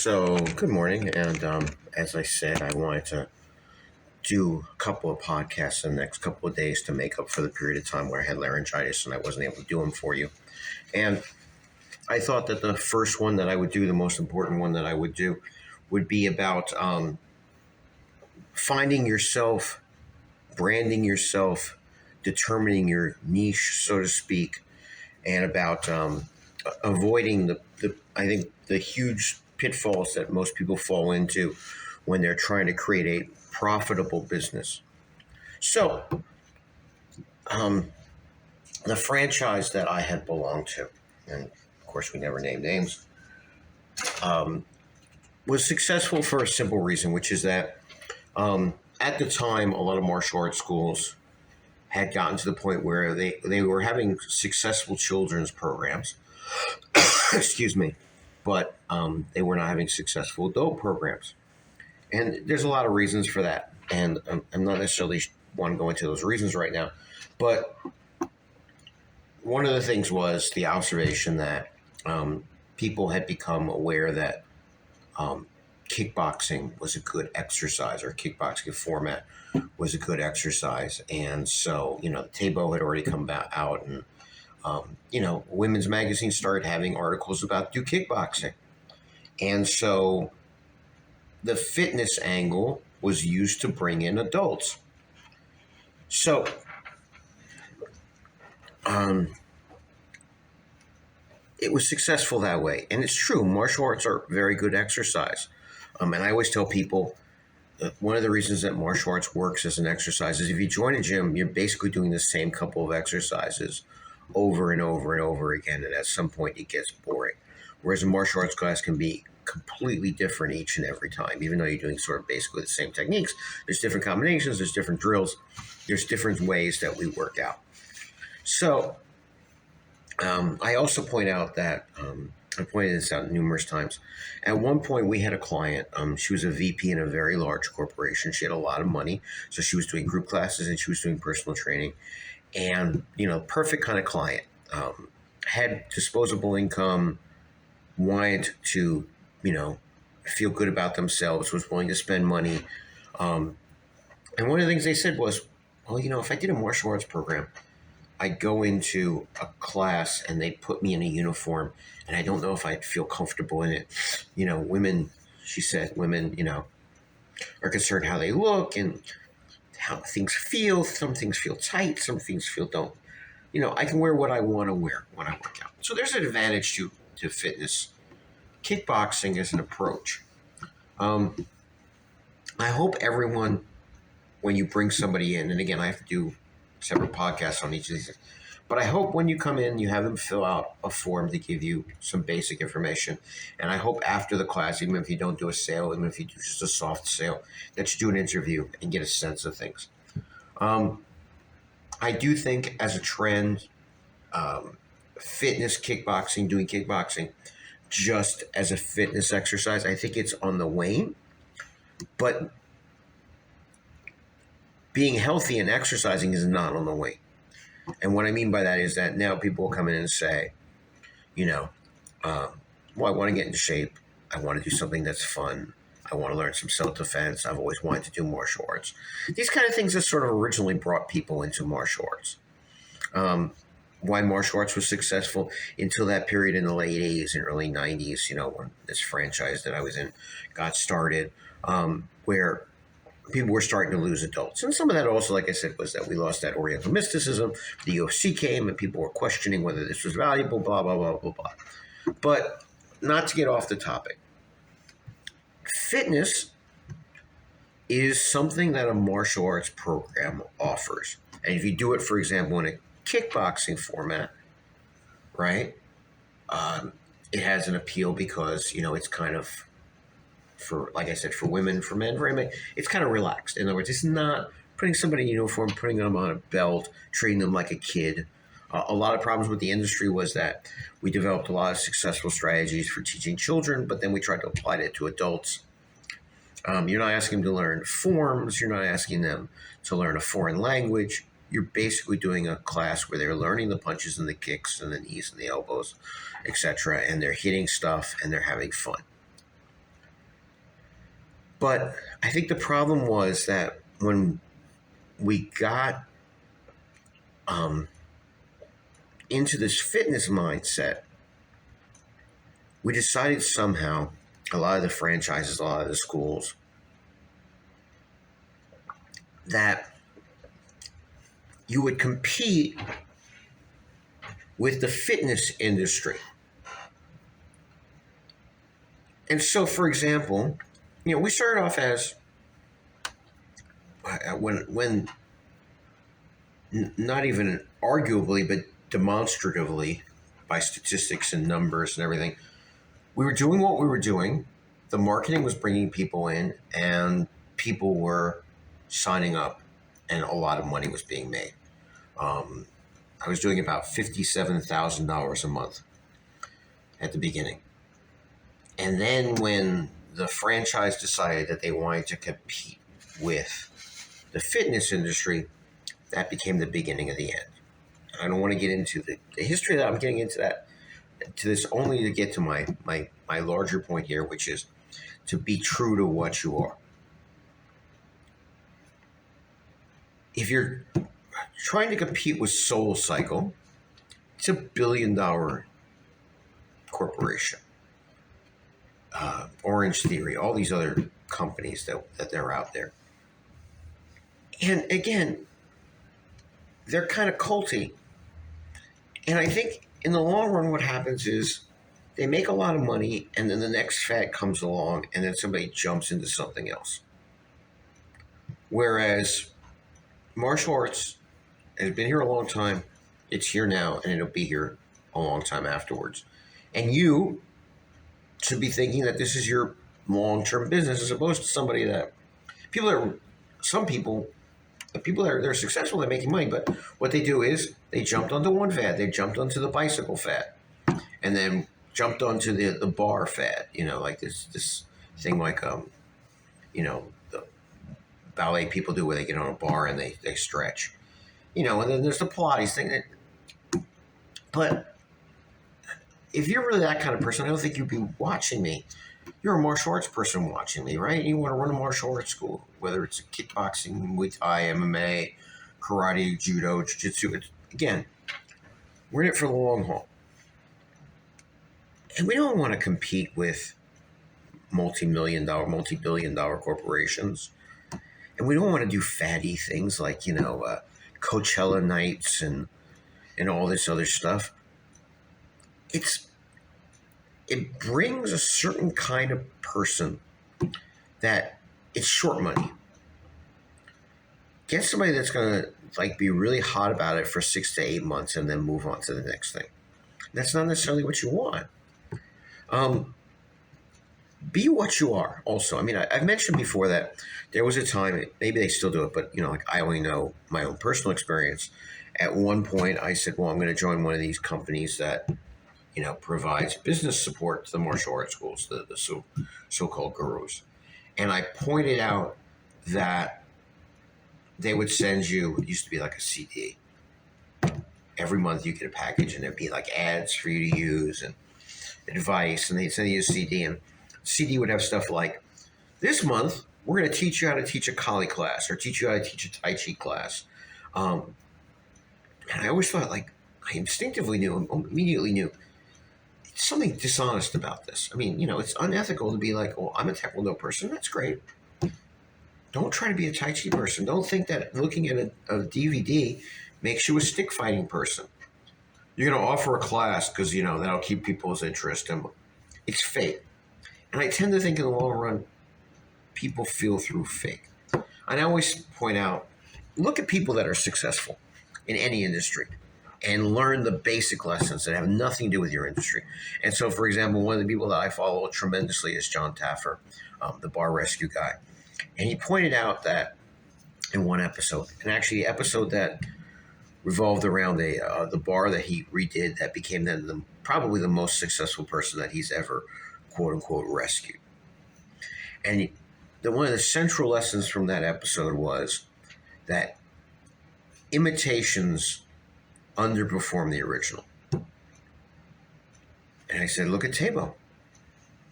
So, good morning. And as I said, I wanted to do a couple of podcasts in the next couple of days to make up for the period of time where I had laryngitis and I wasn't able to do them for you. And I thought that the first one that I would do, the most important one that I would do, would be about finding yourself, branding yourself, determining your niche, so to speak, and about avoiding I think, the huge pitfalls that most people fall into when they're trying to create a profitable business. So, um, the franchise that I had belonged to, and of course we never named names, um, was successful for a simple reason, which is that at the time, a lot of martial arts schools had gotten to the point where they were having successful children's programs. Excuse me. But they were not having successful adult programs. And there's a lot of reasons for that. And I'm not necessarily want to go into those reasons right now. But one of the things was the observation that people had become aware that kickboxing was a good exercise, or kickboxing format was a good exercise. And so, the Tabo had already come out, and women's magazines started having articles about do kickboxing. And so the fitness angle was used to bring in adults. So it was successful that way. And it's true, martial arts are very good exercise. And I always tell people one of the reasons that martial arts works as an exercise is if you join a gym, you're basically doing the same couple of exercises over and over and over again, and at some point it gets boring. Whereas a martial arts class can be completely different each and every time, even though you're doing sort of basically the same techniques. There's different combinations, there's different drills, there's different ways that we work out. So I also point out that I pointed this out numerous times. At one point, we had a client. She was a VP in a very large corporation. She had a lot of money, so she was doing group classes and she was doing personal training. And, perfect kind of client. Had disposable income, wanted to, feel good about themselves, was willing to spend money. And one of the things they said was, well, if I did a martial arts program, I'd go into a class and they'd put me in a uniform and I don't know if I'd feel comfortable in it. Women, she said, are concerned how they look and how things feel. Some things feel tight, some things feel don't. I can wear what I want to wear when I work out. So there's an advantage to fitness. Kickboxing is an approach. I hope everyone, when you bring somebody in, and again, I have to do separate podcasts on each of these, but I hope when you come in, you have them fill out a form to give you some basic information. And I hope after the class, even if you don't do a sale, even if you do just a soft sale, that you do an interview and get a sense of things. I do think as a trend, fitness kickboxing, doing kickboxing just as a fitness exercise, I think it's on the wane. But being healthy and exercising is not on the wane. And what I mean by that is that now people will come in and say, I want to get into shape. I want to do something that's fun. I want to learn some self-defense. I've always wanted to do martial arts. These kind of things that sort of originally brought people into martial arts. Why martial arts was successful until that period in the late 80s and early 90s, when this franchise that I was in got started, where people were starting to lose adults. And some of that also, like I said, was that we lost that Oriental mysticism. The UFC came and people were questioning whether this was valuable, blah, blah, blah, blah, blah. But not to get off the topic. Fitness is something that a martial arts program offers. And if you do it, for example, in a kickboxing format, right, it has an appeal because, it's kind of, for, like I said, for women, for men, it's kind of relaxed. In other words, it's not putting somebody in uniform, putting them on a belt, treating them like a kid. A lot of problems with the industry was that we developed a lot of successful strategies for teaching children, but then we tried to apply it to adults. You're not asking them to learn forms. You're not asking them to learn a foreign language. You're basically doing a class where they're learning the punches and the kicks and the knees and the elbows, etc., and they're hitting stuff and they're having fun. But I think the problem was that when we got um, into this fitness mindset, we decided somehow, a lot of the franchises, a lot of the schools, that you would compete with the fitness industry. And so, for example, we started off as when not even arguably, but demonstratively, by statistics and numbers and everything, we were doing what we were doing. The marketing was bringing people in, and people were signing up, and a lot of money was being made. Um, I was doing about $57,000 a month at the beginning. And then when the franchise decided that they wanted to compete with the fitness industry, that became the beginning of the end. I don't want to get into the history that I'm getting into that to this only to get to my larger point here, which is to be true to what you are. If you're trying to compete with Soul Cycle, it's $1 billion corporation. Orange Theory, all these other companies that they're out there. And again, they're kind of culty. And I think in the long run, what happens is they make a lot of money, and then the next fad comes along, and then somebody jumps into something else. Whereas martial arts has been here a long time, it's here now, and it'll be here a long time afterwards. And you should be thinking that this is your long-term business, as opposed to somebody that some people, the people that they're successful, they're making money, but what they do is they jumped onto one fad, they jumped onto the bicycle fad, and then jumped onto the bar fad, like this thing like the ballet people do where they get on a bar and they stretch, and then there's the Pilates thing. But if you're really that kind of person, I don't think you'd be watching me. You're a martial arts person watching me, right? You want to run a martial arts school, whether it's kickboxing, Muay Thai, MMA, karate, judo, jiu-jitsu. Again, we're in it for the long haul. And we don't want to compete with multi-billion dollar corporations. And we don't want to do fatty things like, Coachella nights and all this other stuff. It brings a certain kind of person that it's short money. Get somebody that's going to be really hot about it for 6 to 8 months and then move on to the next thing. That's not necessarily what you want. Be what you are also. I mean, I've mentioned before that there was a time, maybe they still do it, but I only know my own personal experience. At one point I said, well, I'm going to join one of these companies that provides business support to the martial arts schools, the so-called gurus. And I pointed out that they would send you, it used to be like a CD. Every month you get a package, and there'd be like ads for you to use and advice, and they'd send you a CD, and CD would have stuff like, this month we're going to teach you how to teach a Kali class, or teach you how to teach a Tai Chi class. And I always thought, I instinctively knew, immediately knew, something dishonest about this. I mean, it's unethical to be like, well, I'm a Taekwondo person. That's great. Don't try to be a Tai Chi person. Don't think that looking at a DVD makes you a stick fighting person. You're going to offer a class because, that'll keep people's interest. And it's fake. And I tend to think in the long run, people feel through fake. And I always point out, look at people that are successful in any industry and learn the basic lessons that have nothing to do with your industry. And so, for example, one of the people that I follow tremendously is John Taffer, the bar rescue guy. And he pointed out that in one episode, and actually the episode that revolved around the bar that he redid that became then probably the most successful person that he's ever, quote unquote, rescued. And one of the central lessons from that episode was that imitations underperform the original. And I said, look at Tabo.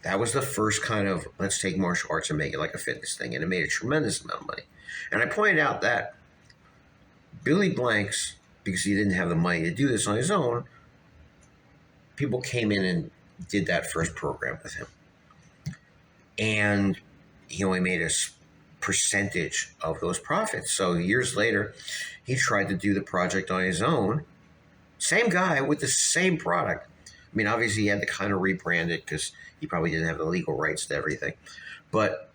That was the first kind of let's take martial arts and make it like a fitness thing, and it made a tremendous amount of money. And I pointed out that Billy Blanks, because he didn't have the money to do this on his own, people came in and did that first program with him, and he only made a percentage of those profits. So years later, he tried to do the project on his own. Same guy with the same product. I mean, obviously, he had to kind of rebrand it because he probably didn't have the legal rights to everything. But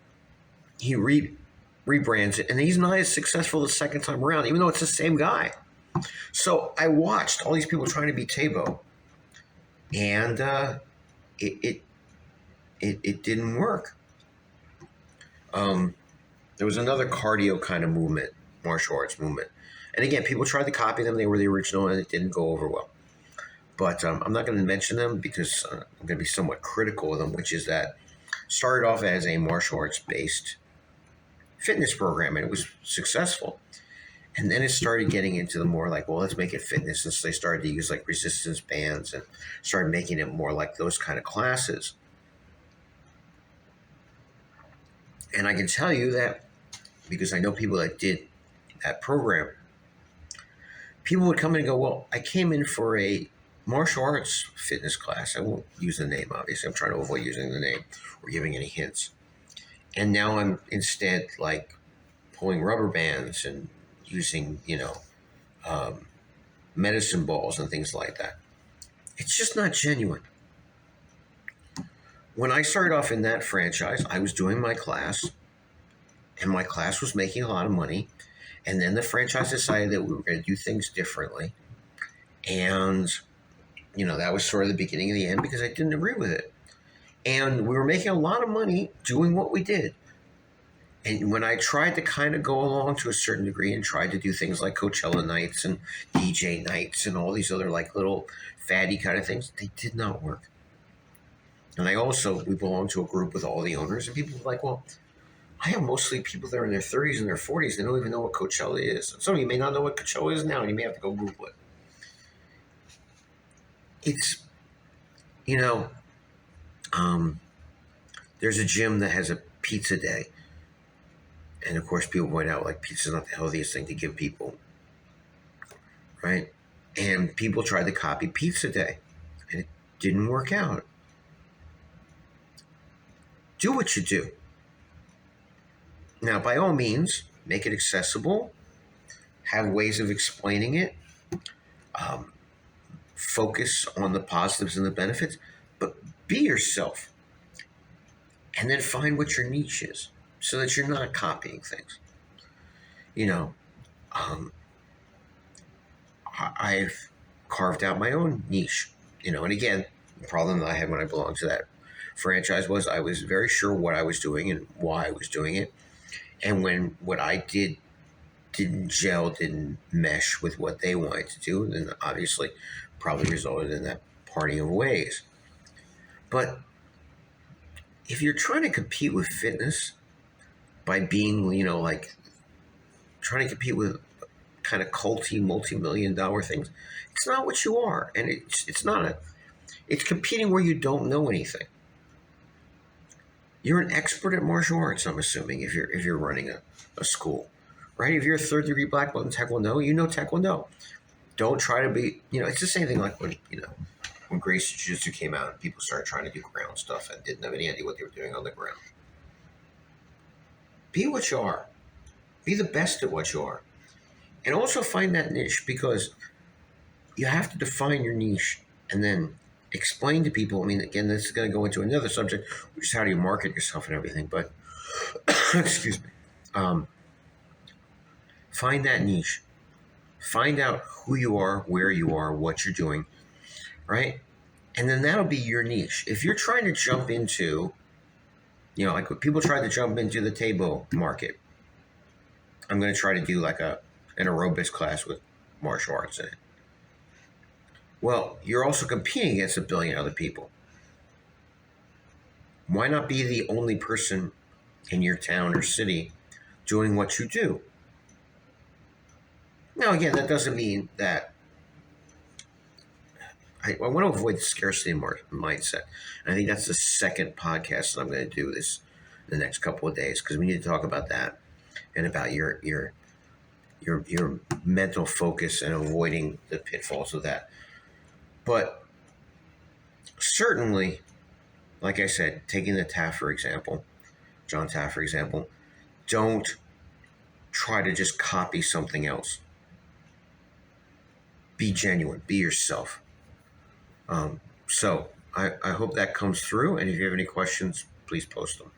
he rebrands it, and he's not as successful the second time around, even though it's the same guy. So I watched all these people trying to be Tabo, and it, it didn't work. There was another cardio kind of movement, martial arts movement, and again, people tried to copy them. They were the original, and it didn't go over well. But I'm not going to mention them because I'm going to be somewhat critical of them, which is that started off as a martial arts based fitness program, and it was successful. And then it started getting into the more like, well, let's make it fitness. And so they started to use like resistance bands and started making it more like those kind of classes. And I can tell you that because I know people that did that program, people would come in and go, well, I came in for a martial arts fitness class. I won't use the name, obviously. I'm trying to avoid using the name or giving any hints. And now I'm instead like pulling rubber bands and using, medicine balls and things like that. It's just not genuine. When I started off in that franchise, I was doing my class, and my class was making a lot of money. And then the franchise decided that we were going to do things differently. And, that was sort of the beginning of the end because I didn't agree with it. And we were making a lot of money doing what we did. And when I tried to kind of go along to a certain degree and tried to do things like Coachella nights and DJ nights and all these other like little fatty kind of things, they did not work. And we belong to a group with all the owners, and people were like, well, I have mostly people that are in their 30s and their 40s. They don't even know what Coachella is. Some of you may not know what Coachella is now, and you may have to go Google it. It's, there's a gym that has a pizza day. And of course, people point out like pizza is not the healthiest thing to give people, right? And people tried to copy Pizza Day, and it didn't work out. Do what you do. Now, by all means, make it accessible, have ways of explaining it, focus on the positives and the benefits, but be yourself. And then find what your niche is so that you're not copying things. I've carved out my own niche, and again, the problem that I had when I belonged to that franchise was I was very sure what I was doing and why I was doing it. And when what I did didn't gel, didn't mesh with what they wanted to do, then obviously probably resulted in that parting of ways. But if you're trying to compete with fitness by being, like trying to compete with kind of culty, multi-million-dollar things, it's not what you are. And it's competing where you don't know anything. You're an expert at martial arts, I'm assuming, if you're running a school, right? If you're a third degree black belt in Taekwondo, you know Taekwondo. Don't try to be, it's the same thing like when Gracie Jiu-Jitsu came out and people started trying to do ground stuff and didn't have any idea what they were doing on the ground. Be what you are. Be the best at what you are. And also find that niche, because you have to define your niche and then explain to people. I mean, again, this is going to go into another subject, which is how do you market yourself and everything. But, excuse me. Find that niche. Find out who you are, where you are, what you're doing, right? And then that'll be your niche. If you're trying to jump into, like when people try to jump into the Tabo market, I'm going to try to do like an aerobics class with martial arts in it. Well, you're also competing against a billion other people. Why not be the only person in your town or city doing what you do? Now, again, that doesn't mean that I want to avoid the scarcity mindset. And I think that's the second podcast that I'm going to do this in the next couple of days, because we need to talk about that and about your mental focus and avoiding the pitfalls of that. But certainly, like I said, taking the John Taft, for example, don't try to just copy something else. Be genuine, be yourself. So I hope that comes through. And if you have any questions, please post them.